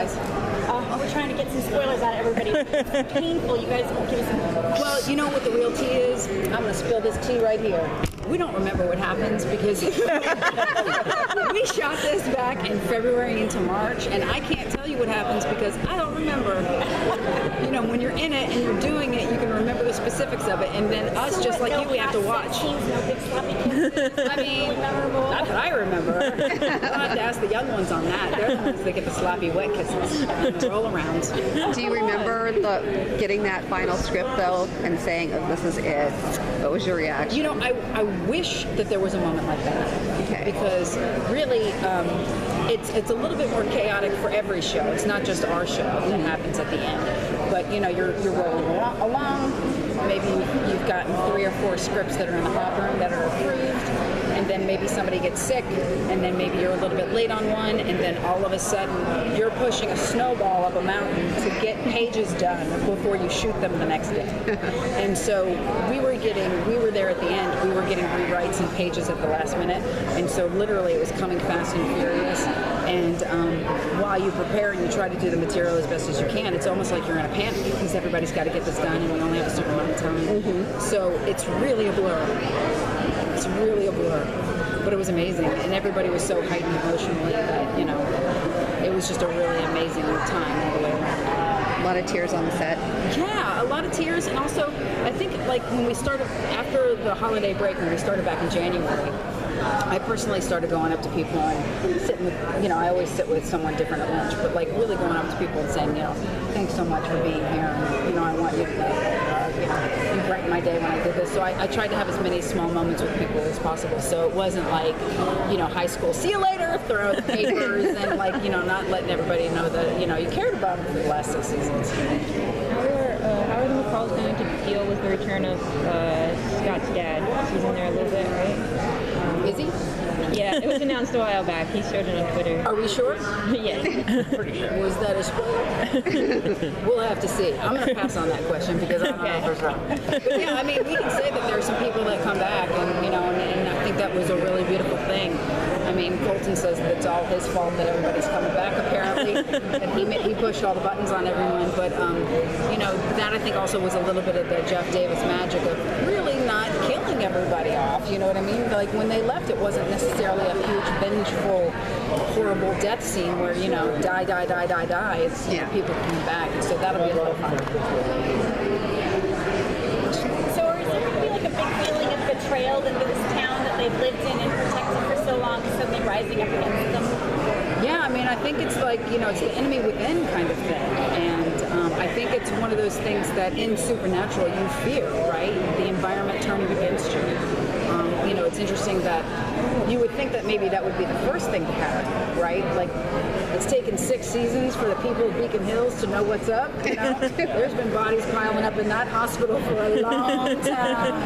guys? We're trying to get some spoilers out of everybody. It's painful. You guys won't give us some. Well, you know what the real tea is? I'm going to spill this tea right here. We don't remember what happens because we shot this back in February into March, and I can't tell you what happens because I don't remember. You know, when you're in it and you're doing it, you can remember the specifics of it, and then us, so just like you, we have to watch. No big sloppy kisses. I mean, not that I remember. I'll have to ask the young ones on that. They're the ones that get the sloppy wet kisses and the roll arounds. Do you remember getting that final script though and saying, oh, this is it? What was your reaction? You know, I wish that there was a moment like that. Okay. Because really, it's a little bit more chaotic for every show. It's not just our show that happens at the end. But you know, you're rolling along. Maybe you've gotten 3 or 4 scripts that are in the hopper that are approved. And then maybe somebody gets sick, and then maybe you're a little bit late on one, and then all of a sudden you're pushing a snowball up a mountain to get pages done before you shoot them the next day. And so we were there at the end, we were getting rewrites and pages at the last minute, and so literally it was coming fast and furious. And while you prepare and you try to do the material as best as you can, it's almost like you're in a panic because everybody's got to get this done, and we only have a certain amount of time. Mm-hmm. So it's really a blur. It's really a blur, but it was amazing, and everybody was so heightened emotionally that, you know, it was just a really amazing time all the way around. A lot of tears on the set. Yeah, a lot of tears, and also I think like when we started after the holiday break, when we started back in January, I personally started going up to people and sitting with, you know, I always sit with someone different at lunch, but like really going up to people and saying, you know, thanks so much for being here, and you know, I want you to you know, you brightened my day when I did this. So I tried to have as many small moments with people as possible. So it wasn't like, you know, high school, see you later, throw out the papers, and like, you know, not letting everybody know that, you know, you cared about them for the last 6 seasons. How are the McCalls going to deal with the return of Scott's dad? He's in there a little bit, right? Is he? Yeah, it was announced a while back. He showed it on Twitter. Are we sure? Yes. Pretty sure. Was that a spoiler? We'll have to see. I'm going to pass on that question because I don't know if it's wrong. But yeah, I mean, we can say that there are some people that come back, and you know, and I think that was a really beautiful thing. I mean, Colton says that it's all his fault that everybody's coming back, apparently, and he pushed all the buttons on everyone. But you know, that I think also was a little bit of the Jeff Davis magic of really not killing everybody off. You know what I mean? Like when they left, it wasn't necessarily a huge vengeful, horrible death scene where, you know, die. It's, you know, people coming back, and so that'll be a little fun. So is there going to be like a big feeling of betrayal that this town that they've lived in and protected for so long is suddenly rising up against them? Yeah, I mean, I think it's like, you know, it's the enemy within kind of thing. And I think it's one of those things that in Supernatural you fear, right? The environment turning against you. You know, it's interesting that you would think that maybe that would be the first thing to happen, right? Like, it's taken 6 seasons for the people of Beacon Hills to know what's up. You know? There's been bodies piling up in that hospital for a long time.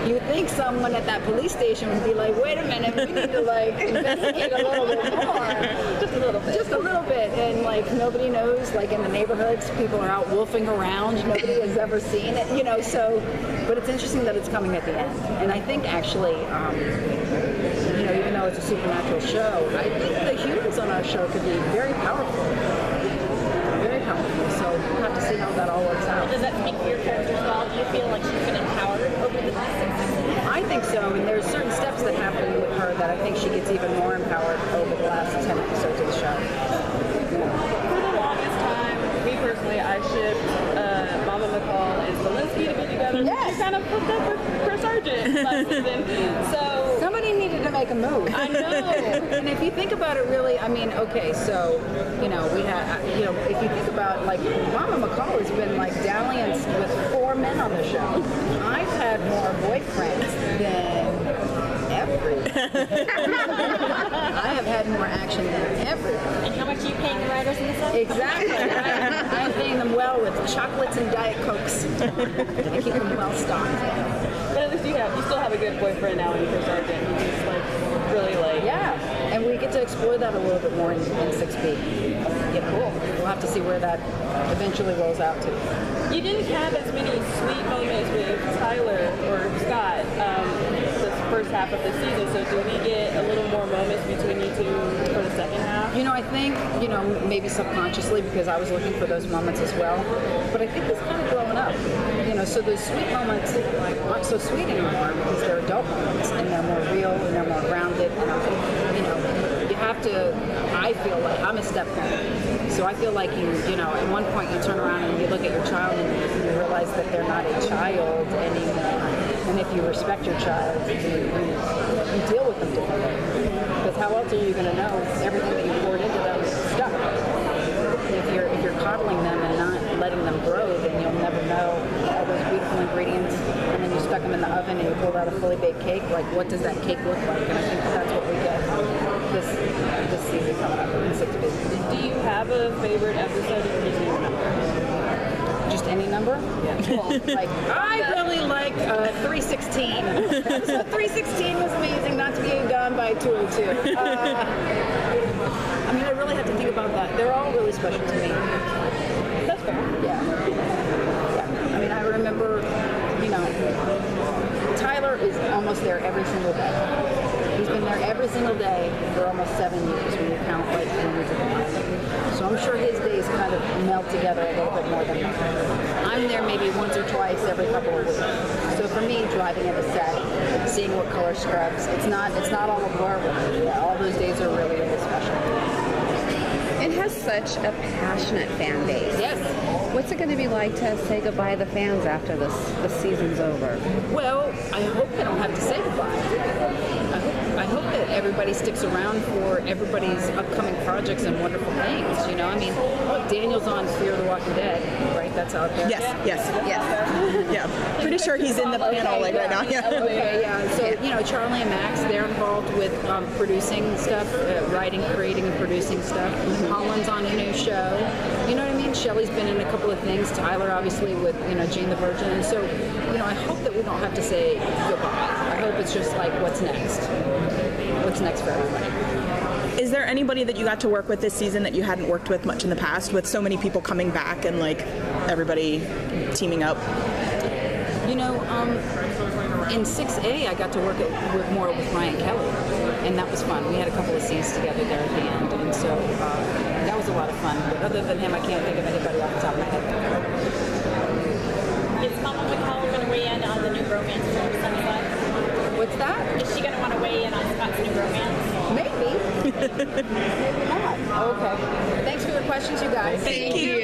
You would think someone at that police station would be like, wait a minute, we need to like investigate a little bit more. Just a little bit. Just a little bit. And like nobody knows, like in the neighborhoods, people are out wolfing around. Nobody has ever seen it, you know, so, but it's interesting that it's coming at the end. And I think actually, you know, even though it's a supernatural show, I think the humans on our show could be very powerful. Very powerful. So we'll have to see how that all works out. Does that speak for your character as well? Do you feel like she's been empowered over the last 6 seasons? I think so, and there's certain steps that happen with her that I think she gets even more empowered over the last 10 episodes of the show. For the longest time, me personally, I shipped Mama McCall and Zelensky to be together. Yes. She kind of hooked up with Chris Sargent last season. So somebody needed to make a move. I know. And if you think about it, really, I mean, okay, so you know, we had, you know, if you think about like Mama McCall has been like dallianced with 4 men on the show. I've had more boyfriends than every. I have had more action than everybody. And how much are you paying the writers in this episode? Exactly. I'm paying them well with chocolates and Diet Cokes. I keep them well stocked. But at least you still have a good boyfriend now in Chris Sargent. He's like really like Yeah, and we get to explore that a little bit more in 6B. Yeah, cool. We'll have to see where that eventually rolls out to. You didn't have as many sweet moments with Tyler or Scott the first half of the season, so do we get a little more moments between you two for the second half? You know, I think, you know, maybe subconsciously because I was looking for those moments as well. But I think he's kind of growing up. You know, so those sweet moments aren't so sweet anymore because they're adult moments and they're more real and they're more grounded. And I think, you know, you have to, I feel like I'm a step-parent. So I feel like you know, at one point you turn around and you look at your child and you realize that they're not a child anymore. And if you respect your child, you deal with them differently. Because how else are you going to know everything that you poured into them is stuck? If you're coddling them and not letting them grow, then you'll never know all those beautiful ingredients. And then you stuck them in the oven and you pulled out a fully baked cake. Like, what does that cake look like? And I think that's what we get this season coming up in 6 weeks. Do you have a favorite episode of Disney? Just any number? Yeah. Well, like, I really like 316. Episode 316 was amazing, not to be done by 202. I mean, I really have to think about that. They're all really special to me. That's fair. Yeah. I mean, I remember, you know, Tyler is almost there every single day. He's been there every single day for almost 7 years when you count like the years of the month. So I'm sure his days kind of melt together a little bit more than mine. I'm there maybe once or twice every couple of weeks. So for me, driving at the set, seeing what color scrubs, it's not all a blur with me. All those days are really, really special. It has such a passionate fan base. Yes. What's it going to be like to say goodbye to the fans after the season's over? Well, I hope I don't have to say goodbye. I hope that everybody sticks around for everybody's upcoming projects and wonderful things. You know, I mean, look, Daniel's on Fear the Walking Dead, right? That's out there. Yes. Yeah. Pretty sure he's in the panel like right now. Yeah. Okay, yeah. So, you know, Charlie and Max, they're involved with producing stuff, writing, creating, and producing stuff. Holland's on a new show. You know what I mean? Shelley's been in a couple of things. Tyler, obviously, with, you know, Jane the Virgin. And so, you know, I hope that we don't have to say goodbye. I hope it's just like, what's next? What's next for everybody? Is there anybody that you got to work with this season that you hadn't worked with much in the past, with so many people coming back and like everybody teaming up? You know, in 6A, I got to work more with Ryan Kelly, and that was fun. We had a couple of scenes together there at the end, and so that was a lot of fun. But other than him, I can't think of anybody off the top of my head. Is Mama McCall going to weigh in on the new romance for Sunset? What's that? Is she going to want to weigh in on Scott's new romance? Maybe. Maybe not. Okay. Thanks for your questions, you guys. Thank you.